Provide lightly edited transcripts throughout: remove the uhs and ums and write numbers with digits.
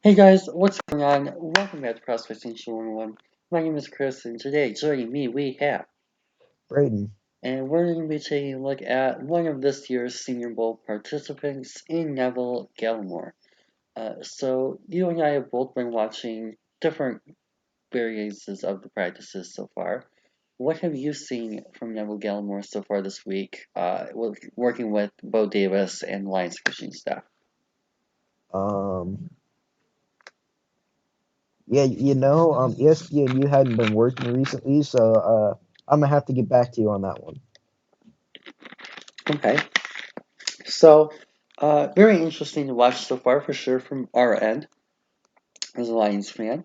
Hey guys, what's going on? Welcome back to CrossFit Station 101. My name is Chris, and today joining me we have, Braden. and we're going to be taking a look at one of this year's Senior Bowl participants in Neville Gallimore. So you and I have both been watching different variations of the practices so far. What have you seen from Neville Gallimore so far this week, working with Bo Davis and Lions coaching staff? Um, yeah, ESPN, you hadn't been working recently, so I'm gonna have to get back to you on that one. Okay, so very interesting to watch so far for sure from our end as a Lions fan.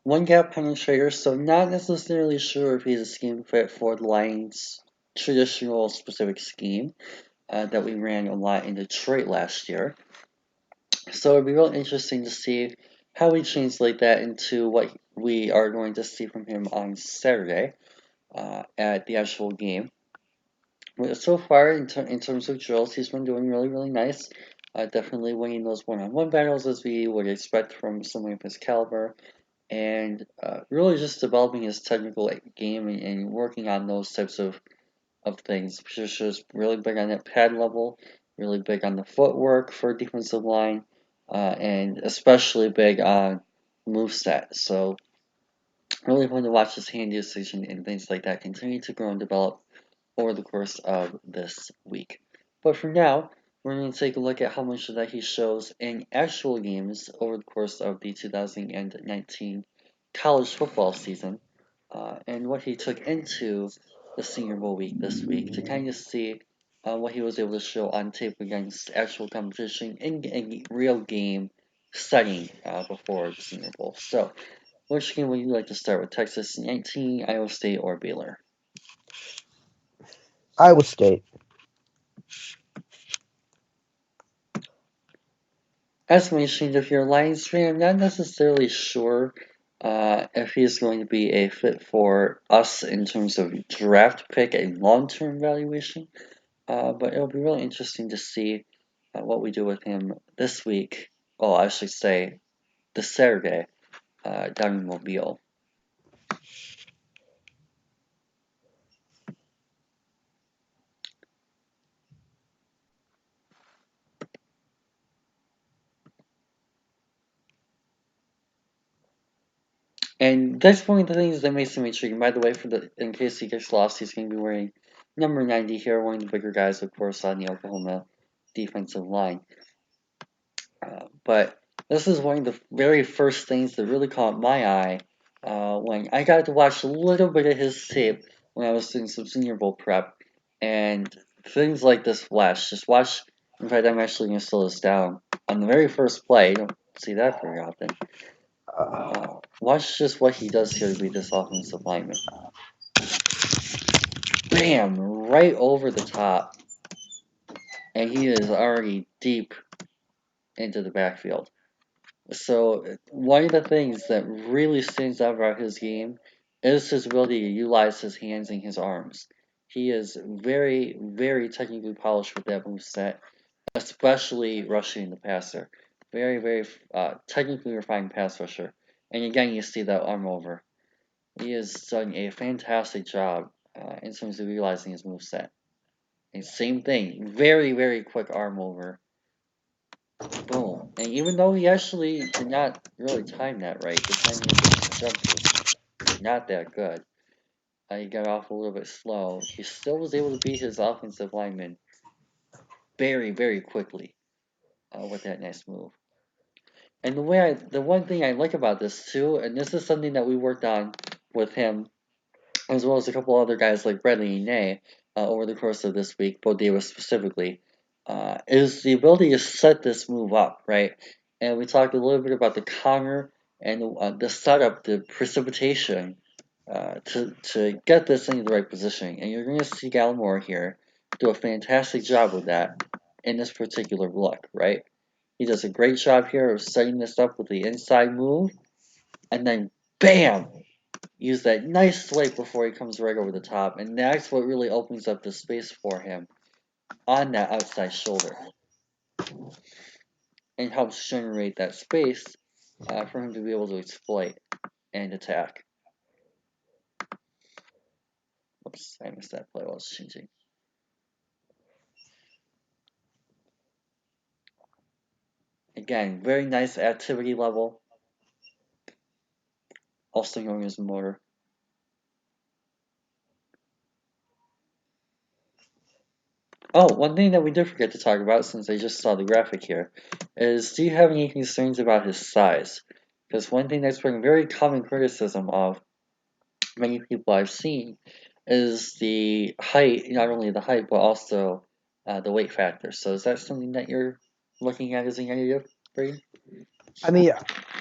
One gap penetrator, so not necessarily sure if he's a scheme fit for the Lions' traditional specific scheme that we ran a lot in Detroit last year. So it'd be real interesting to see how we translate that into what we are going to see from him on Saturday at the actual game. Well, so far, in terms of drills, he's been doing really, really nice. Definitely winning those one-on-one battles as we would expect from someone of his caliber, and really just developing his technical game and working on those types of things. Patricia's really big on that pad level, really big on the footwork for defensive line, and especially big on moveset. So really fun to watch his hand usage and things like that continue to grow and develop over the course of this week. But for now, we're going to take a look at how much of that he shows in actual games over the course of the 2019 college football season, and what he took into the Senior Bowl week this week to kind of see what he was able to show on tape against actual competition in a real game setting before the Senior Bowl. So, which game would you like to start with? Texas 19, Iowa State, or Baylor? Iowa State. As mentioned, if you're a Lions fan, I'm not necessarily sure if he's going to be a fit for us in terms of draft pick and long-term valuation. But it'll be really interesting to see what we do with him this week. Well, I should say this Saturday down in Mobile. And that's one of the things that makes him intriguing. By the way, for the in case he gets lost, he's going to be wearing number 90 here, one of the bigger guys, of course, on the Oklahoma defensive line. But this is one of the very first things that really caught my eye when I got to watch a little bit of his tape when I was doing some Senior Bowl prep, and things like this flash. Just watch. In fact, I'm actually going to slow this down. On the very first play, you don't see that very often. Watch just what he does here to beat this offensive lineman. Bam! Right over the top, and he is already deep into the backfield. So one of the things that really stands out about his game is his ability to utilize his hands and his arms. He is very, very technically polished with that move set, especially rushing the passer. Very, very technically refined pass rusher. And again, you see that arm over. He has done a fantastic job in terms of utilizing his move set. And same thing, very, very quick arm over. Boom. And even though he actually did not really time that right, the timing of the jump was not that good. He got off a little bit slow. He still was able to beat his offensive lineman very, very quickly with that nice move. And the one thing I like about this too, and this is something that we worked on with him, as well as a couple other guys like Bradley Nay over the course of this week, Bo Davis specifically, is the ability to set this move up, right? And we talked a little bit about the counter and the setup, the precipitation to get this into the right position. And you're going to see Gallimore here do a fantastic job with that in this particular look, right? He does a great job here of setting this up with the inside move, and then bam, use that nice swipe before he comes right over the top, and that's what really opens up the space for him on that outside shoulder. and helps generate that space for him to be able to exploit and attack. Oops, I missed that play while I was changing. Again, very nice activity level, also known as motor. Oh, one thing that we did forget to talk about since I just saw the graphic here is, do you have any concerns about his size? Because one thing that's been very common criticism of many people I've seen is the height, not only the height, but also the weight factor. So is that something that you're looking at as a negative for you? I mean,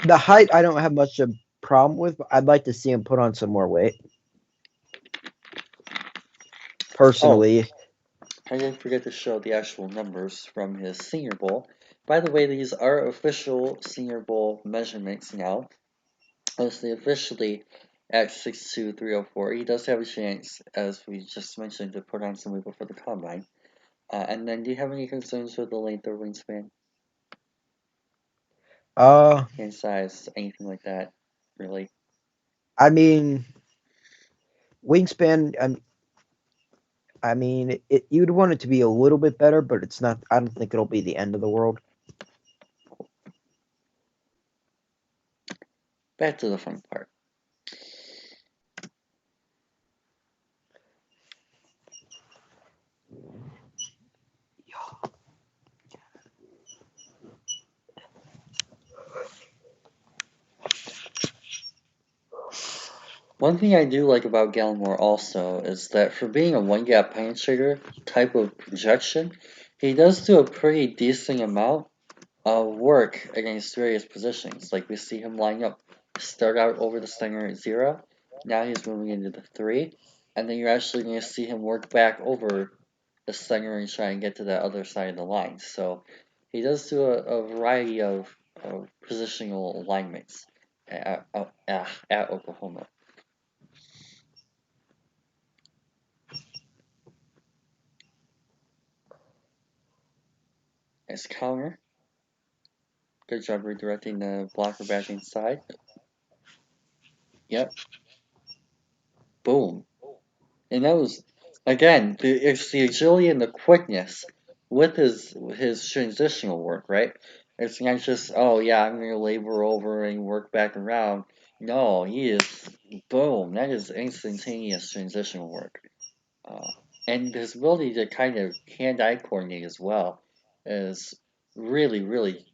the height I don't have much of a problem with, but I'd like to see him put on some more weight. Oh, Personally, I didn't forget to show the actual numbers from his Senior Bowl. By the way, these are official Senior Bowl measurements now. Mostly officially at 6'2", 304. He does have a chance, as we just mentioned, to put on some weight before the combine. And then, do you have any concerns with the length or wingspan, uh, hand size, anything like that? Really? I mean, wingspan. I mean, you'd want it to be a little bit better, but it's not. I don't think it'll be the end of the world. Back to the fun part. One thing I do like about Gallimore also is that for being a one-gap penetrator type of projection, he does do a pretty decent amount work against various positions. Like we see him line up, start out over the center at 0, now he's moving into the 3, and then you're actually going to see him work back over the center and try and get to that other side of the line. So he does do a variety of positional alignments at Oklahoma. As counter, good job redirecting the blocker back inside. Yep, boom. And that was, again, it's the agility and the quickness with his transitional work, right? It's not just, oh yeah, I'm gonna labor over and work back around. No, he is, boom, that is instantaneous transitional work. Uh, and his ability to kind of hand-eye coordinate as well is really, really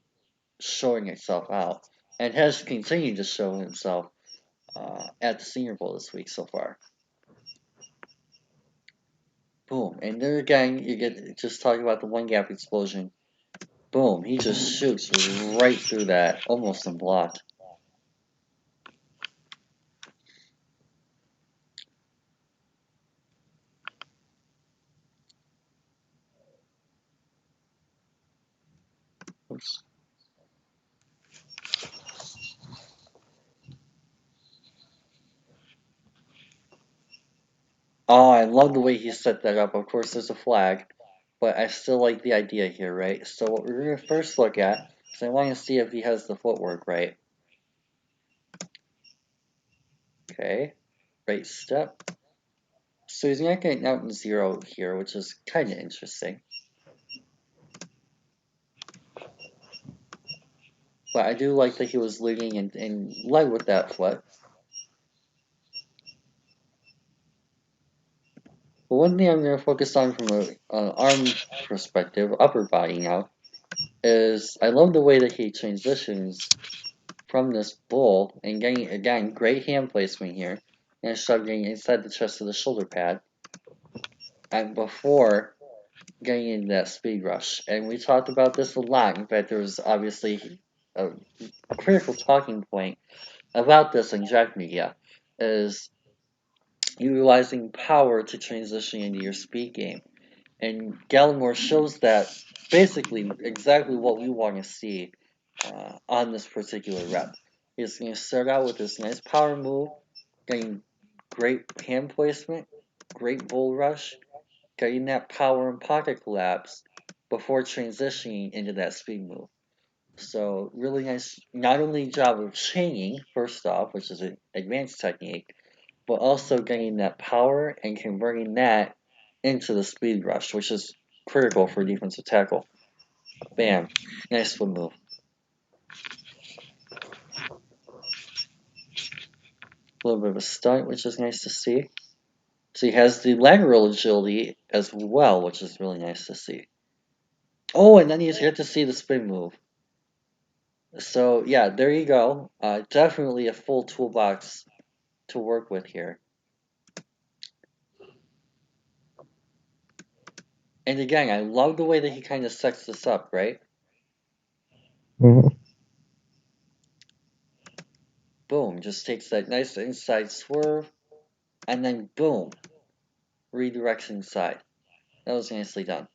showing itself out, and has continued to show himself at the Senior Bowl this week so far. Boom. And there again, you get just talking about the one gap explosion. Boom. He just shoots right through that, almost unblocked. Oops. Oh, I love the way he set that up. Of course, there's a flag, but I still like the idea here, right? So what we're going to first look at is I want to see if he has the footwork right. Okay. Right step. So he's not getting out in 0 here, which is kind of interesting. But I do like that he was leading and led with that foot. But one thing I'm going to focus on from an arm perspective, upper body now, is I love the way that he transitions from this bull and getting, again, great hand placement here, and shoving inside the chest of the shoulder pad, and before getting into that speed rush. And we talked about this a lot. In fact, there was obviously a critical talking point about this in Jack Media, is utilizing power to transition into your speed game. And Gallimore shows that basically exactly what we want to see on this particular rep. He's going to start out with this nice power move, getting great hand placement, great bull rush, getting that power and pocket collapse before transitioning into that speed move. So really nice, not only job of chaining, first off, which is an advanced technique, but also getting that power and converting that into the speed rush, which is critical for defensive tackle. Bam. Nice foot move. A little bit of a stunt, which is nice to see. So he has the lateral agility as well, which is really nice to see. Oh, and then you get to see the spin move. So yeah, there you go. Definitely a full toolbox to work with here. And again, I love the way that he kind of sets this up, right? Hmm. Boom, just takes that nice inside swerve, and then boom, redirects inside. That was nicely done.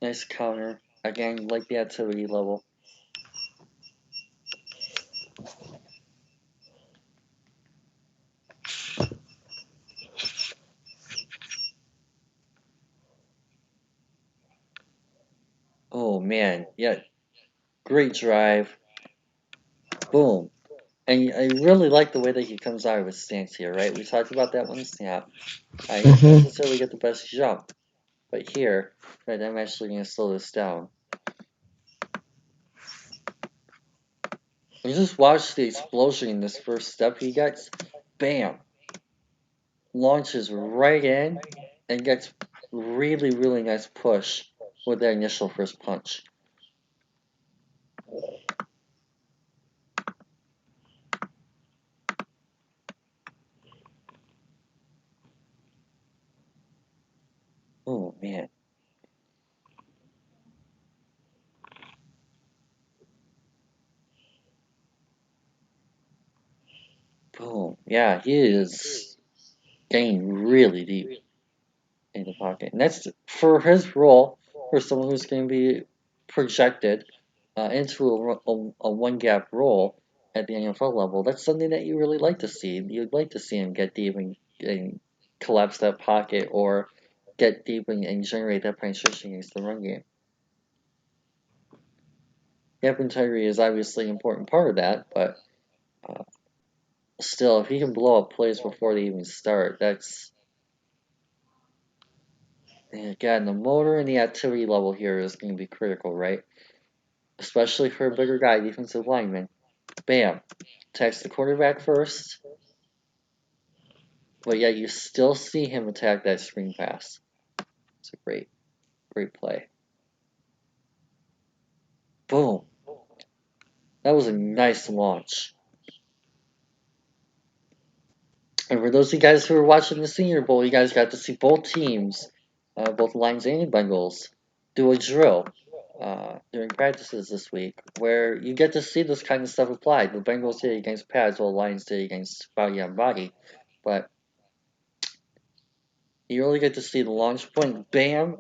Nice counter. Again, like the activity level. Oh man, yeah, great drive. Boom. And I really like the way that he comes out of his stance here, right? We talked about that one snap. I didn't Hmm. necessarily get the best jump, but here, right, I'm actually going to slow this down. And just watch the explosion in this first step he gets. Bam! Launches right in and gets really, really nice push with that initial first punch. Oh man. Boom. Yeah, he is getting really deep in the pocket. And that's for his role, for someone who's going to be projected into a one gap role at the NFL level. That's something that you really like to see. You'd like to see him get deep and collapse that pocket or get deep and generate that penetration against the run game. Gap integrity is obviously an important part of that, but uh, still, if he can blow up plays before they even start, that's again the motor and the activity level here is going to be critical, right? Especially for a bigger guy, defensive lineman. Bam, attacks the quarterback first, but yet you still see him attack that screen pass. It's a great, great play. Boom. That was a nice launch. And for those of you guys who are watching the Senior Bowl, you guys got to see both teams, both Lions and Bengals, do a drill during practices this week where you get to see this kind of stuff applied. The Bengals did it against pads, while the Lions did it against body on body. But you really get to see the launch point, bam,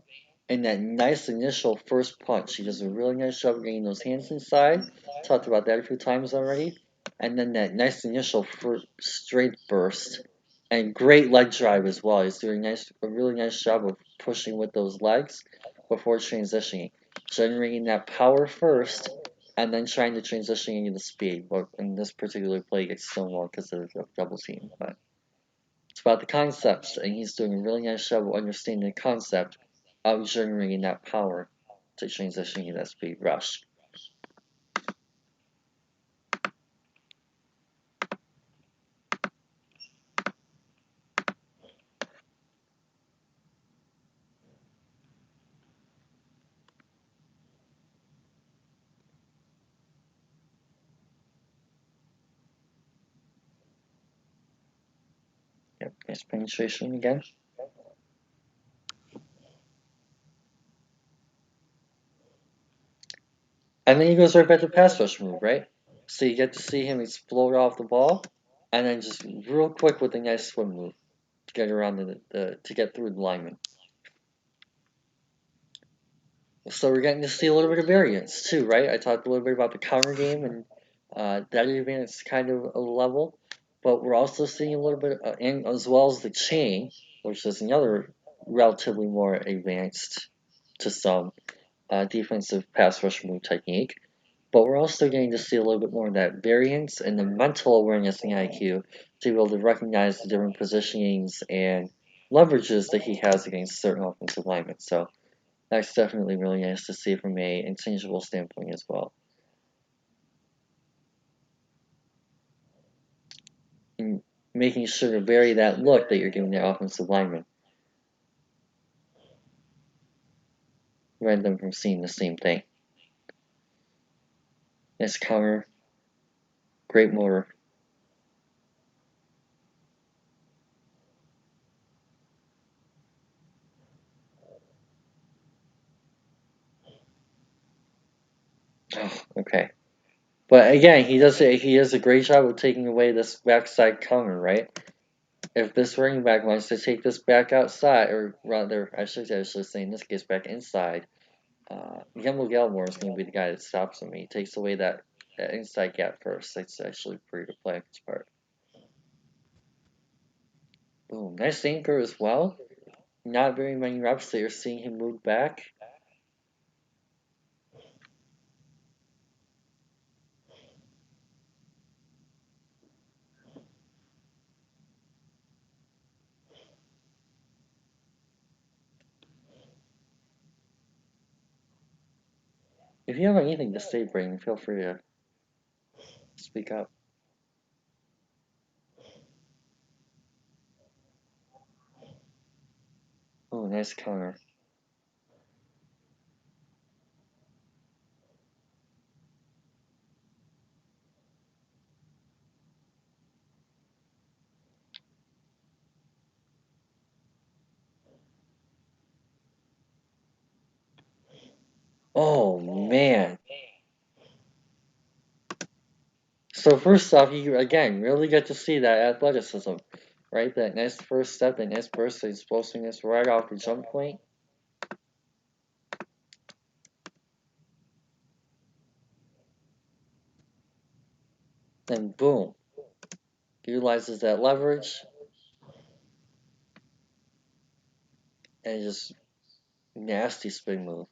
and that nice initial first punch. He does a really nice job of getting those hands inside. Talked about that a few times already. And then that nice initial straight burst. And great leg drive as well. He's doing a really nice job of pushing with those legs before transitioning. Generating that power first, and then trying to transition into the speed. But in this particular play, it gets stonewalled because of the double team. But it's about the concepts, and he's doing a really nice job of understanding the concept of generating that power to transition into that speed rush. Yep, nice penetration again. And then he goes right back to pass rush move, right? So you get to see him explode off the ball, and then just real quick with a nice swim move to get around to get through the lineman. So we're getting to see a little bit of variance too, right? I talked a little bit about the counter game and that advanced kind of a level, but we're also seeing a little bit, and as well as the chain, which is another relatively more advanced to some defensive pass rush move technique. But we're also getting to see a little bit more of that variance and the mental awareness and IQ to be able to recognize the different positionings and leverages that he has against certain offensive linemen. So that's definitely really nice to see from a intangible standpoint as well. And making sure to vary that look that you're giving the offensive lineman, prevent them from seeing the same thing. Nice counter, great motor. Oh, okay. But again, he does a great job of taking away this backside counter, right? If this running back wants to take this back outside, or rather, I should actually say in this case back inside, Neville Gallimore is going to be the guy that stops him. He takes away that inside gap first. That's actually pretty good play on his part. Boom, nice anchor as well. Not very many reps that you're seeing him move back. If you have anything to say, Brayden, feel free to speak up. Oh, nice counter. Oh man. So first off, you again really get to see that athleticism, right? That nice first step, that nice burst of explosiveness right off the jump point. Then boom, utilizes that leverage and just nasty spin move.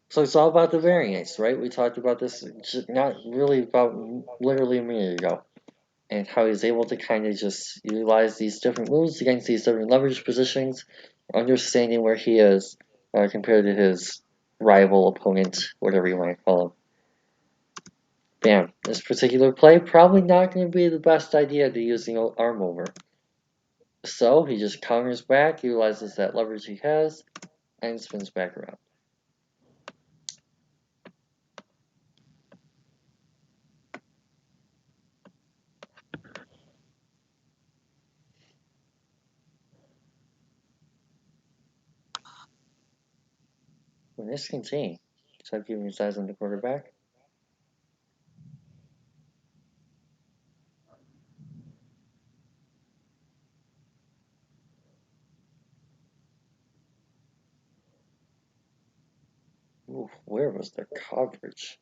So it's all about the variance, right? We talked about this not really about literally a minute ago, and how he's able to kind of just utilize these different moves against these different leverage positions, understanding where he is compared to his rival opponent, whatever you want to call him. Bam. This particular play probably not going to be the best idea to use the arm over. So he just counters back, utilizes that leverage he has, and spins back around. When this continue, start giving size on the quarterback. Ooh, where was the coverage?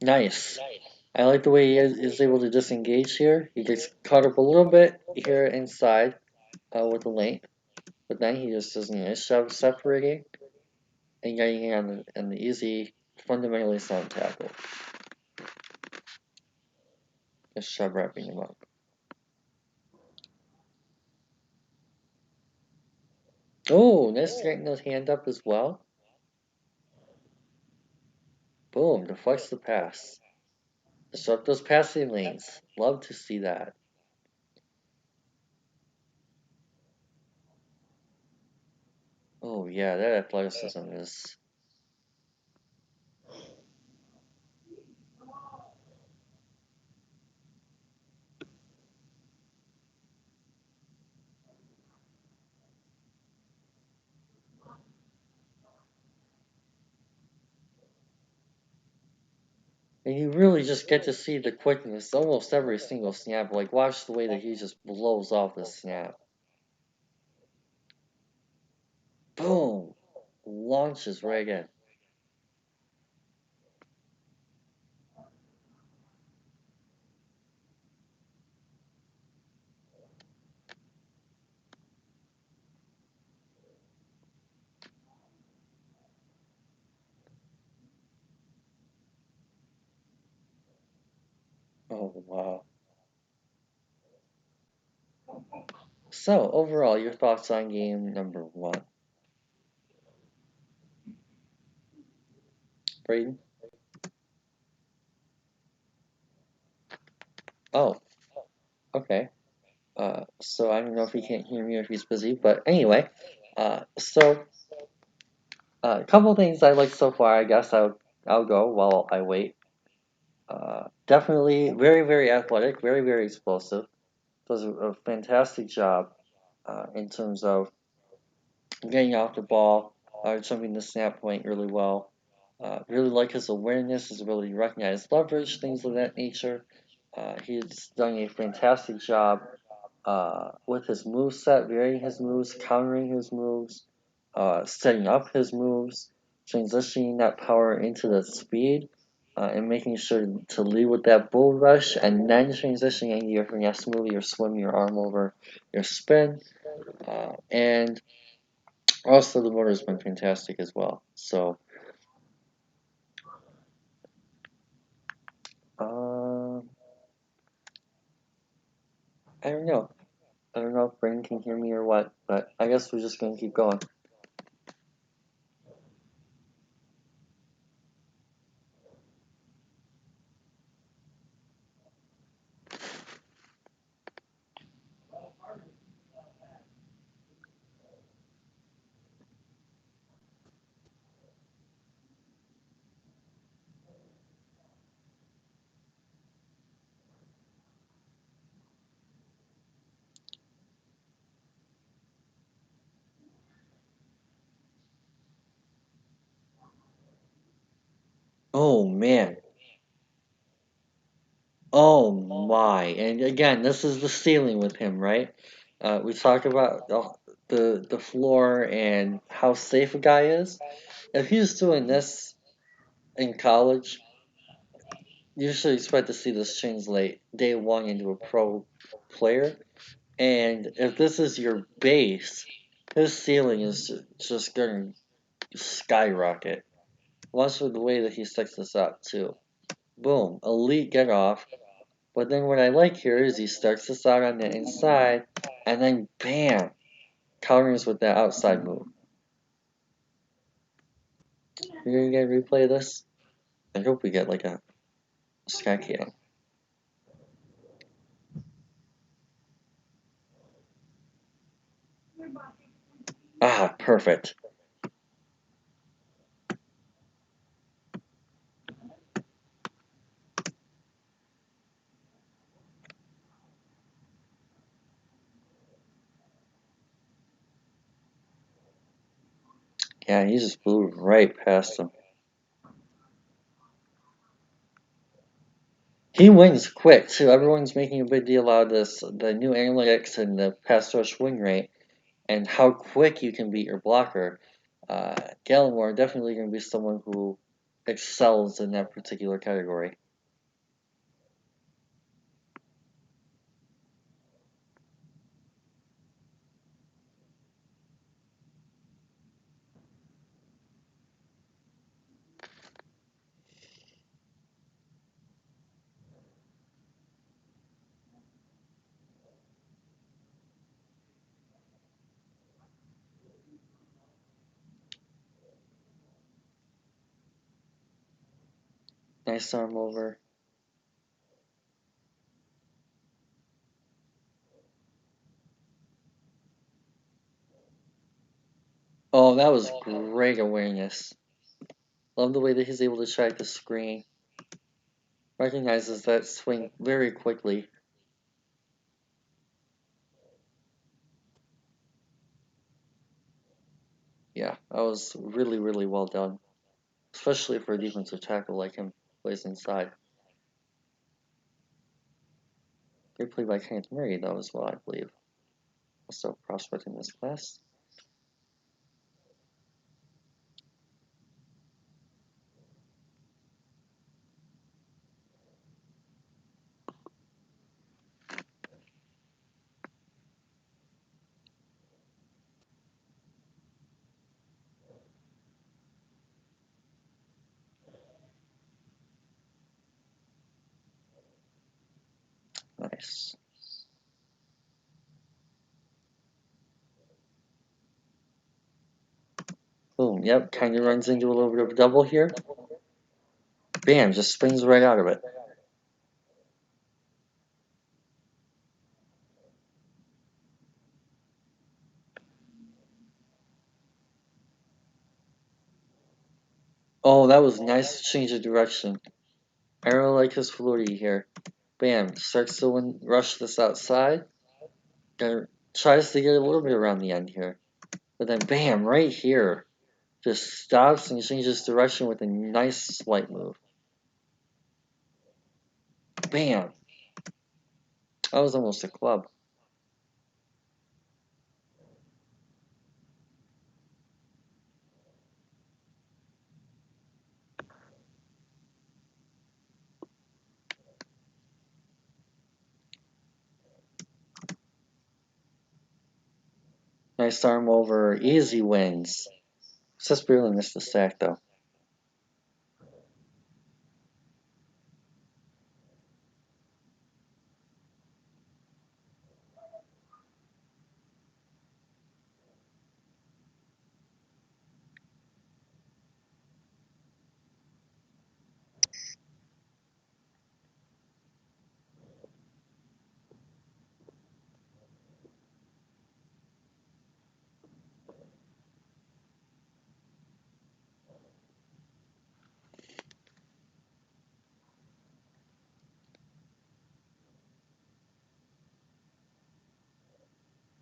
Nice. I like the way he is able to disengage here. He gets caught up a little bit here inside with the length, but then he just does a nice job of separating and getting on the easy, fundamentally sound tackle. Just job wrapping him up. Oh, nice getting those hand up as well. Boom, deflects the pass. Disrupt those passing lanes. Love to see that. Oh yeah, that athleticism is. And you really just get to see the quickness almost every single snap. Like, watch the way that he just blows off the snap. launches right in. Oh, wow. So, overall, your thoughts on game number one? Braden? Oh, okay. So I don't know if he can't hear me or if he's busy, but anyway, so a couple things I like so far. I guess I'll go while I wait. Definitely very very athletic, very very explosive. Does a fantastic job in terms of getting off the ball, jumping the snap point really well. Really like his awareness, his ability to recognize leverage, things of that nature. He's done a fantastic job with his move set, varying his moves, countering his moves, setting up his moves, transitioning that power into the speed, and making sure to lead with that bull rush, and then transitioning into your finesse move, your swim, your arm over, your spin, and also the motor has been fantastic as well. So, uh, I don't know. I don't know if Brain can hear me or what, but I guess we're just gonna keep going. Oh man. Oh my. And again, this is the ceiling with him, right? We talk about the floor and how safe a guy is. If he's doing this in college, you should expect to see this translate day one into a pro player. And if this is your base, his ceiling is just going to skyrocket. Watch with the way that he sets this up, too. Boom, elite get off. But then what I like here is he starts this out on the inside, and then bam, counters with that outside move. You're gonna get replay of this? I hope we get like a sky cam. Ah, perfect. Yeah, he just blew right past him. He wins quick too. Everyone's making a big deal out of this, the new analytics and the pass rush win rate, and how quick you can beat your blocker. Gallimore definitely going to be someone who excels in that particular category. Nice arm over. Oh, that was great awareness. Love the way that he's able to track the screen. Recognizes that swing very quickly. Yeah, that was really, really well done. Especially for a defensive tackle like him plays inside. Great play by Kenneth Murray, though, as well, I believe. Also prospect in this class. Boom, yep, kind of runs into a little bit of a double here. Bam, just springs right out of it. Oh, that was nice change of direction. I really like his fluidity here. Bam, starts to rush this outside. Tries to get a little bit around the end here. But then bam, right here. Just stops and changes direction with a nice slight move. Bam! That was almost a club. Nice arm over. Easy wins. Just barely missed the stack though.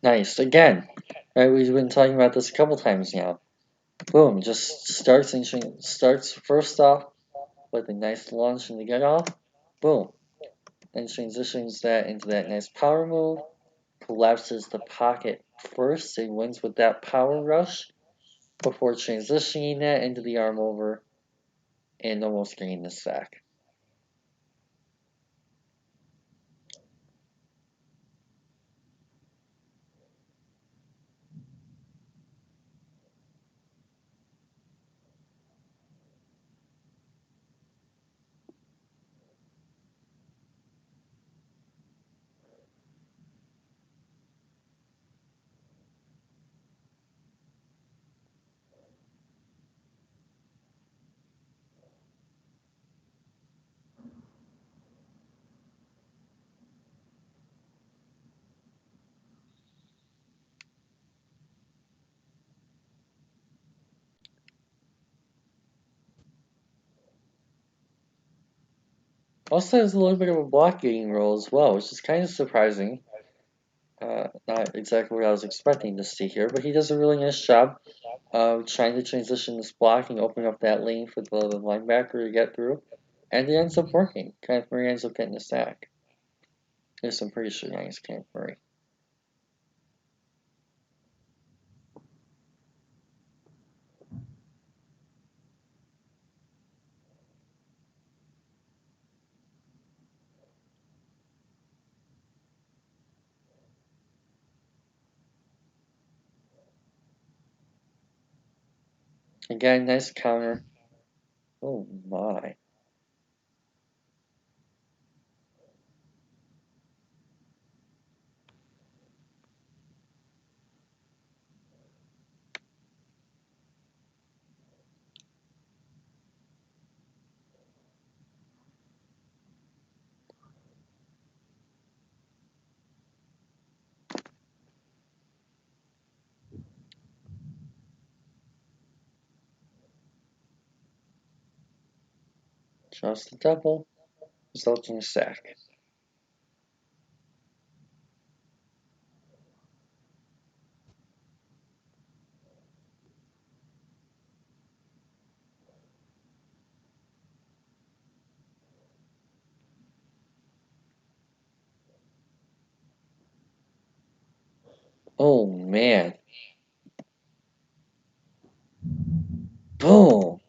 Nice. Again. Right, we've been talking about this a couple times now. Boom, just starts first off with a nice launch and the get off. Boom. And transitions that into that nice power move. Collapses the pocket first and wins with that power rush before transitioning that into the arm over and almost getting the sack. Also has a little bit of a blocking role as well, which is kind of surprising. Not exactly what I was expecting to see here, but he does a really nice job of trying to transition this blocking, open up that lane for the linebacker to get through, and it ends up working. Kenneth Murray ends up getting the sack. There's some pretty sure nice Kenneth Murray. Again, nice counter. Oh my. Just the double, results in a sack. Oh man. Boom.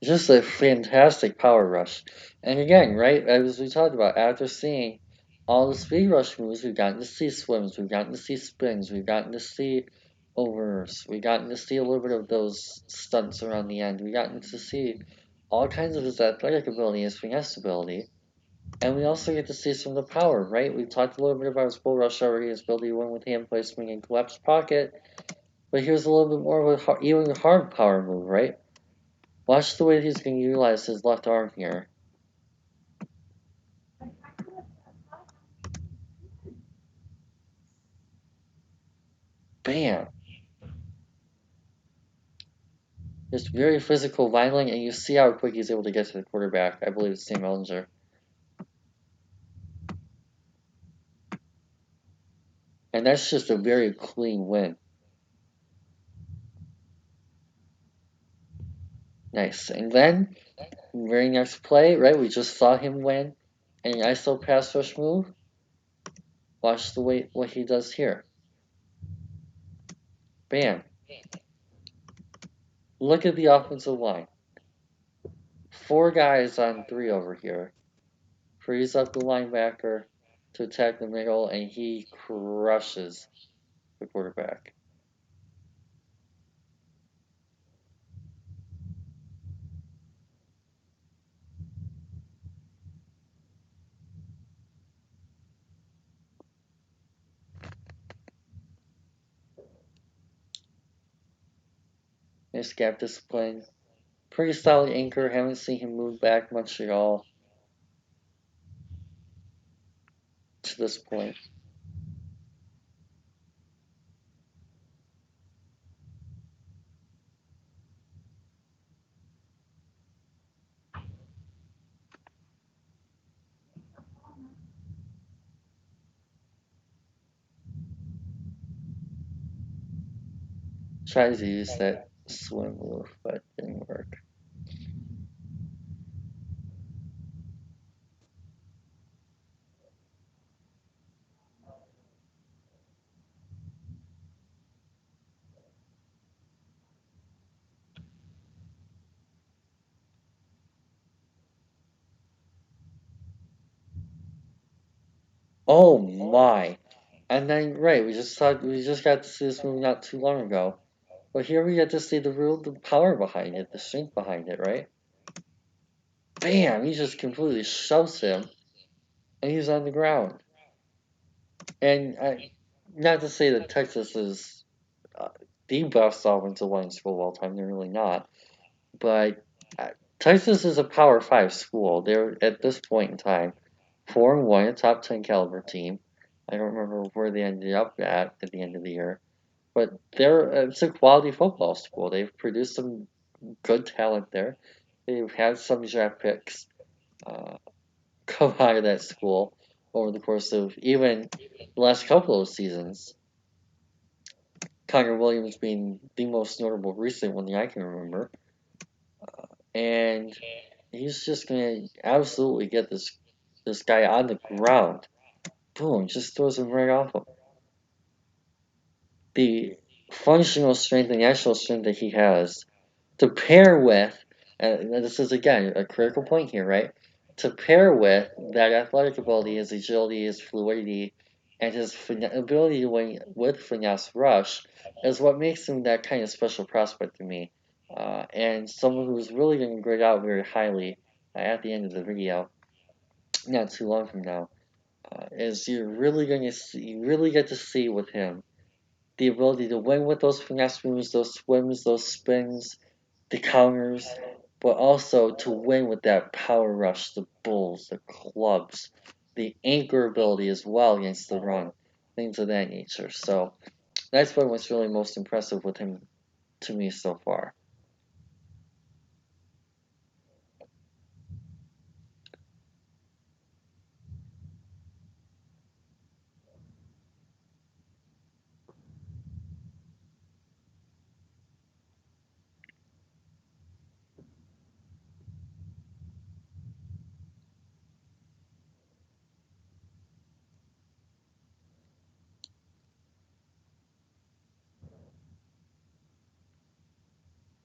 Just a fantastic power rush. And again, right, as we talked about, after seeing all the speed rush moves, we've gotten to see swims, we've gotten to see spins, we've gotten to see overs, we've gotten to see a little bit of those stunts around the end, we've gotten to see all kinds of his athletic ability, his finesse ability, and we also get to see some of the power, right? We've talked a little bit about his bull rush already, his ability to win with hand placement and collapse pocket, But here's a little bit more of a even hard power move, right? Watch the way he's going to utilize his left arm here. Bam! Just very physical, violent, and you see how quick he's able to get to the quarterback. I believe it's Sam Ellinger. And that's just a very clean win. Nice. And then, very next play, right, we just saw him win an ISO pass rush move. Watch the way what he does here. Bam. Look at the offensive line. 4 guys on 3 over here. Frees up the linebacker to attack the middle, and he crushes the quarterback. Nice gap discipline. Pretty solid anchor. Haven't seen him move back much at all to this point. Tried to use that swim move, but didn't work. Oh my! And then right, we just got to see this move not too long ago. But here we get to see the power behind it, the strength behind it, right? Bam! He just completely shoves him, and he's on the ground. And not to say that Texas is uh, the best offensive line school of all time, they're really not. But Texas is a Power 5 school. They're, at this point in time, 4-1, a top 10 caliber team. I don't remember where they ended up at the end of the year. But it's a quality football school. They've produced some good talent there. They've had some draft picks uh, come out of that school over the course of even the last couple of seasons. Connor Williams being the most notable recent one that I can remember. And he's just gonna absolutely get this guy on the ground. Boom, just throws him right off him. The functional strength and actual strength that he has to pair with, and this is again a critical point here, right? To pair with that athletic ability, his agility, his fluidity, and his ability to win with finesse rush is what makes him that kind of special prospect to me. And someone who's really going to grade out very highly at the end of the video, not too long from now, is you're really going to see, you really get to see with him the ability to win with those finesse moves, those swims, those spins, the counters, but also to win with that power rush, the bulls, the clubs, the anchor ability as well against the run, things of that nature. So that's what's really most impressive with him to me so far.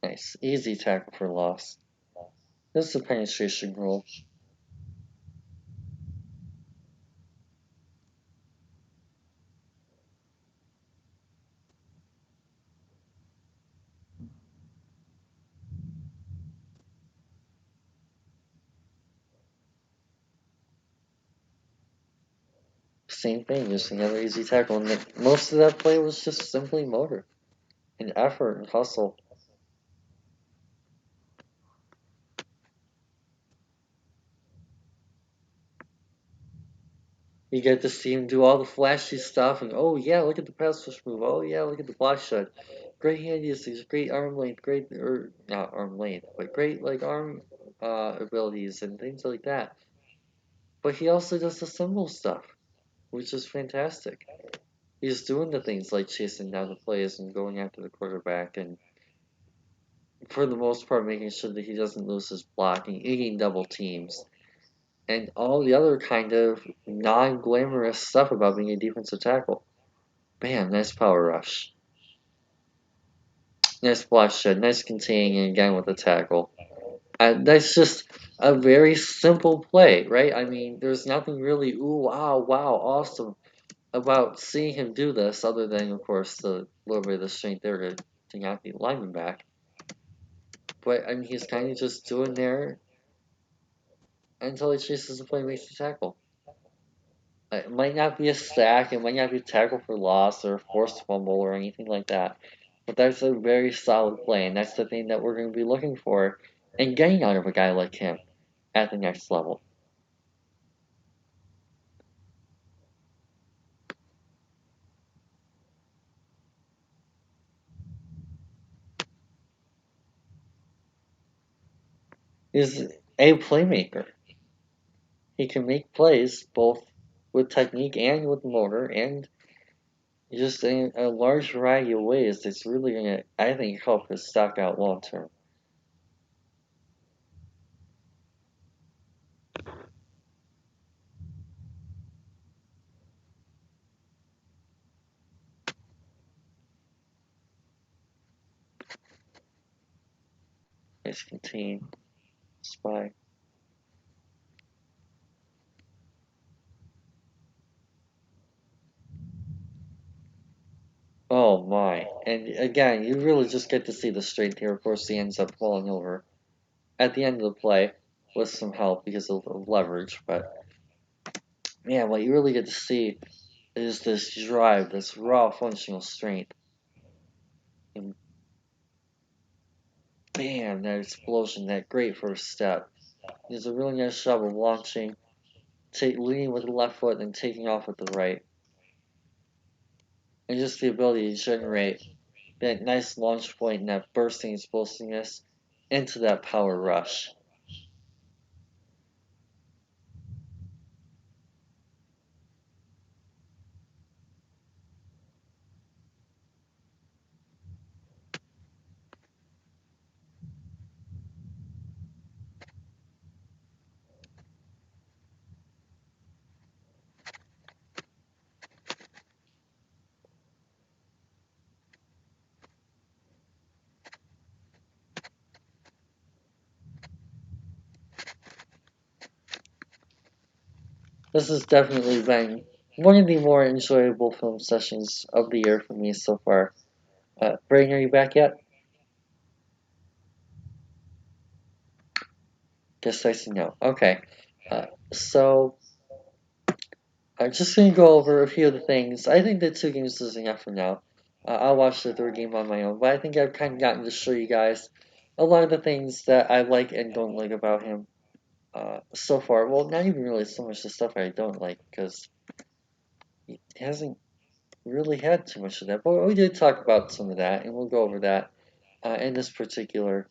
Nice. Easy tackle for loss. This is a penetration rule. Same thing, just another easy tackle. And most of that play was just simply motor. and effort and hustle. You get to see him do all the flashy stuff, and oh yeah, look at the pass push move. Oh yeah, look at the block shot. Great hand usage, great arm length, great or not arm length, but great like arm abilities and things like that. But he also does the simple stuff, which is fantastic. He's doing the things like chasing down the plays and going after the quarterback, and for the most part, making sure that he doesn't lose his blocking, eating double teams, and all the other kind of non-glamorous stuff about being a defensive tackle. Bam, nice power rush. Nice block shed, nice containing again with the tackle. That's just a very simple play, right? I mean, there's nothing really, ooh, wow, wow, awesome about seeing him do this, other than, of course, the little bit of the strength there to knock the lineman back. But, I mean, he's kind of just doing there until he chases the play and makes the tackle. It might not be a sack, it might not be a tackle for loss or a forced fumble or anything like that, but that's a very solid play, and that's the thing that we're going to be looking for and getting out of a guy like him at the next level. He's a playmaker. He can make plays both with technique and with motor, and just in a large variety of ways. That's really going to, I think, help his stock out long term. Nice contain, spy. Oh my. And again, you really just get to see the strength here. Of course, he ends up falling over at the end of the play with some help because of the leverage. But man, what you really get to see is this drive, this raw functional strength. And bam, that explosion, that great first step. He does a really nice job of launching, leading with the left foot and taking off with the right. And just the ability to generate that nice launch point and that bursting explosiveness into that power rush. This has definitely been one of the more enjoyable film sessions of the year for me so far. Braden, are you back yet? Guess I see no. Okay. So I'm just going to go over a few of the things. I think that 2 games is enough for now. I'll watch the third game on my own, but I think I've kind of gotten to show you guys a lot of the things that I like and don't like about him so far. Well, not even really so much the stuff I don't like, because he hasn't really had too much of that. But we did talk about some of that, and we'll go over that in this particular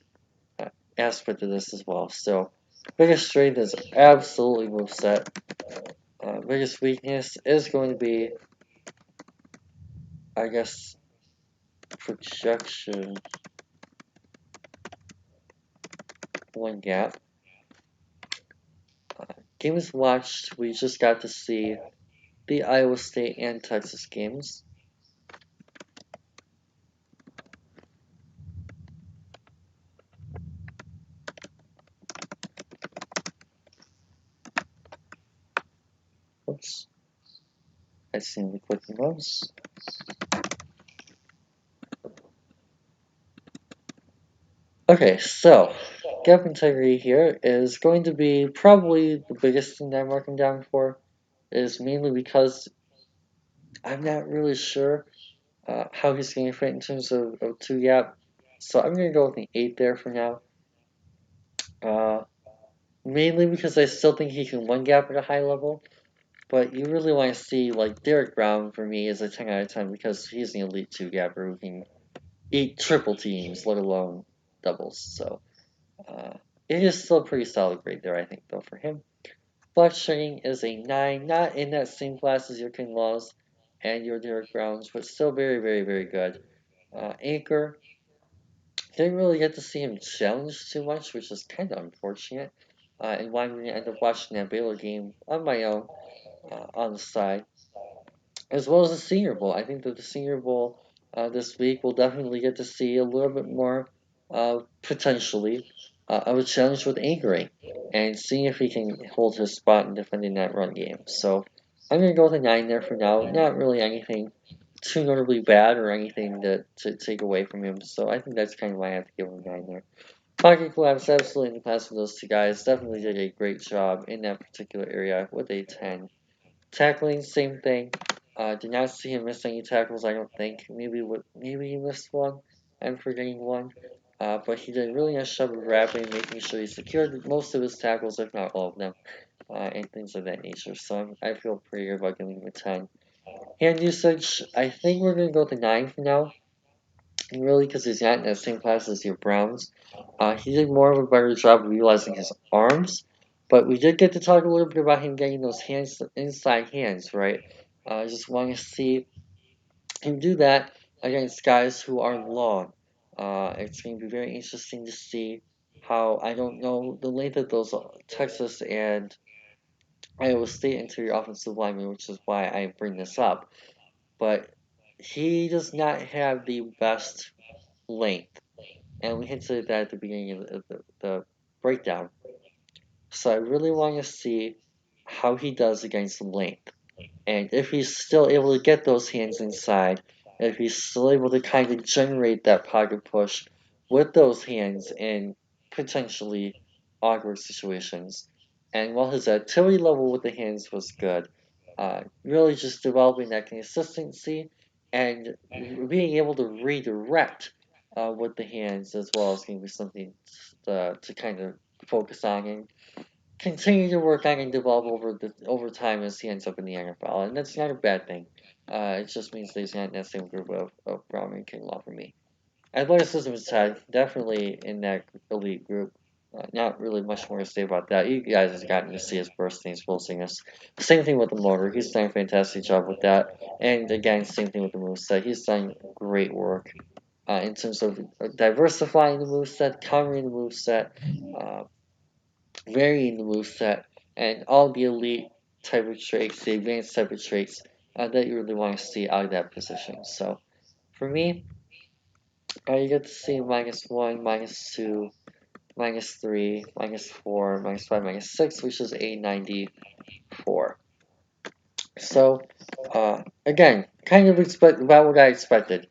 uh, aspect of this as well. So, biggest strength is absolutely moveset. Biggest weakness is going to be, I guess, projection one gap. Games watched, we just got to see the Iowa State and Texas games. Oops, I seem to click the mouse. Okay, so gap integrity here is going to be probably the biggest thing that I'm marking down for. Is mainly because I'm not really sure how he's going to fit in terms of two gap. So I'm going to go with the 8 there for now. Uh, Mainly because I still think he can one gap at a high level. But you really want to see, like, Derek Brown for me is a 10 out of 10 because he's an elite two gapper who can eat triple teams, let alone doubles. So it is still a pretty solid grade there, I think, though, for him. Flex training is a 9, not in that same class as your King Laws and your Derek Browns, but still very, very, very good. Anchor, didn't really get to see him challenged too much, which is kind of unfortunate. And why I'm going to end up watching that Baylor game on my own on the side, as well as the Senior Bowl. I think that the Senior Bowl this week we'll definitely get to see a little bit more, potentially, of a challenge with anchoring and seeing if he can hold his spot in defending that run game. So I'm going to go with a 9 there for now. Not really anything too notably bad or anything to take away from him. So I think that's kind of why I have to give him a 9 there. Pocket collapse absolutely in the class with those two guys. Definitely did a great job in that particular area with a 10. Tackling, same thing. Did not see him miss any tackles. I don't think. Maybe he missed one. I'm forgetting one. But he did a really nice job of wrapping, making sure he secured most of his tackles, if not all of them, and things of that nature. So I feel pretty good about giving him a 10. Hand usage, I think we're gonna go with a 9 for now. Really, because he's not in the same class as your Browns. He did more of a better job of utilizing his arms, but we did get to talk a little bit about him getting those hands, inside hands, right? I just want to see him do that against guys who are long. It's going to be very interesting to see how, I don't know the length of those Texas and Iowa State interior offensive linemen, which is why I bring this up. But he does not have the best length, and we hinted at that at the beginning of the breakdown. So I really want to see how he does against length. And if he's still able to get those hands inside, if he's still able to kind of generate that pocket push with those hands in potentially awkward situations. And while his activity level with the hands was good, really just developing that consistency and being able to redirect with the hands as well is going to be something to kind of focus on and continue to work on and develop over time as he ends up in the NFL, and that's not a bad thing. It just means that he's not in that same group of Brown and Kinlaw for me. Athleticism aside, definitely in that elite group. Not really much more to say about that. You guys have gotten to see his bursting, his explosiveness. Same thing with the motor. He's done a fantastic job with that. And again, same thing with the moveset. He's done great work in terms of diversifying the moveset, countering the moveset, uh, varying the moveset, and all the elite type of traits, the advanced type of traits that you really want to see out of that position. So for me, you get to see -1, -2, -3, -4, -5, -6, which is a 94. So again, kind of expect about what I expected.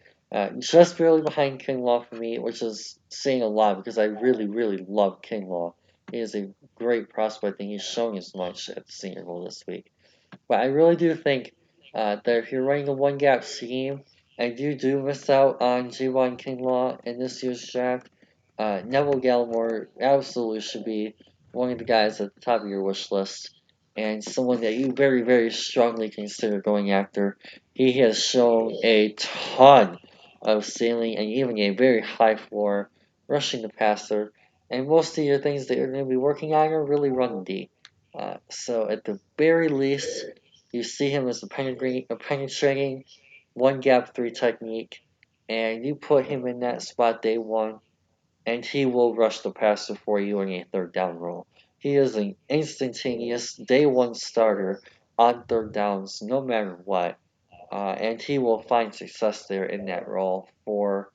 Just barely behind Kinlaw for me, which is saying a lot because I really, really love Kinlaw. He is a great prospect, and he's showing as much at the Senior Bowl this week. But I really do think that if you're running a one gap scheme and you do miss out on Javon Kinlaw in this year's draft, Neville Gallimore absolutely should be one of the guys at the top of your wish list and someone that you very, very strongly consider going after. He has shown a ton of ceiling and even a very high floor rushing the passer. And most of your things that you're going to be working on are really run D. So at the very least, you see him as a penetrating one gap three technique, and you put him in that spot day one, and he will rush the passer for you in a third down role. He is an instantaneous day one starter on third downs, no matter what, and he will find success there in that role for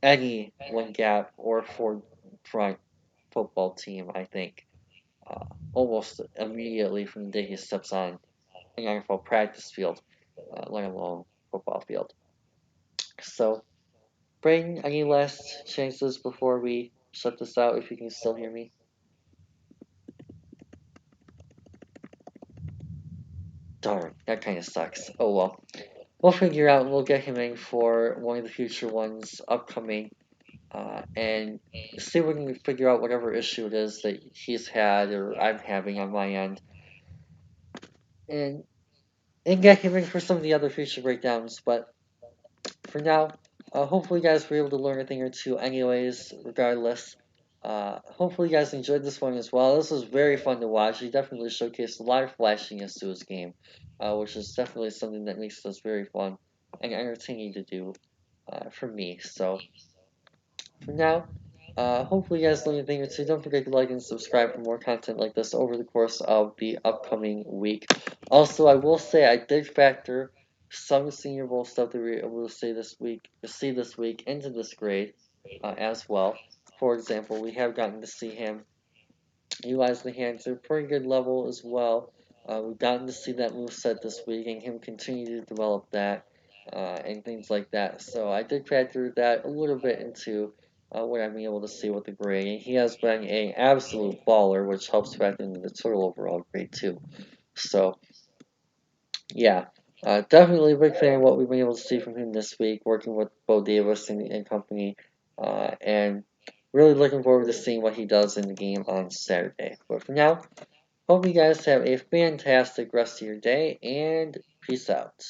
any one gap or four front football team, I think, almost immediately from the day he steps on an NFL practice field, let alone football field. So, Braden, any last chances before we shut this out? If you can still hear me, darn, that kind of sucks. Oh well. we'll figure out. We'll get him in for one of the future ones upcoming, and see if we can figure out whatever issue it is that he's had or I'm having on my end, and get him in for some of the other future breakdowns. But for now, hopefully you guys were able to learn a thing or two anyways, regardless. Hopefully you guys enjoyed this one as well. This was very fun to watch. He definitely showcased a lot of flashiness to his game, which is definitely something that makes this very fun and entertaining to do for me. So for now, hopefully you guys learned a thing or two. Don't forget to like and subscribe for more content like this over the course of the upcoming week. Also, I will say I did factor some Senior Bowl stuff that we were able to see this week into this grade as well. For example, we have gotten to see him utilize the hands to a pretty good level as well. We've gotten to see that move set this week and him continue to develop that and things like that. So I did factor that a little bit into what I'm able to see with the grade. And he has been an absolute baller, which helps factor into the total overall grade too. So yeah, definitely a big fan of what we've been able to see from him this week, working with Bo Davis and company, and really looking forward to seeing what he does in the game on Saturday. But for now, hope you guys have a fantastic rest of your day, and peace out.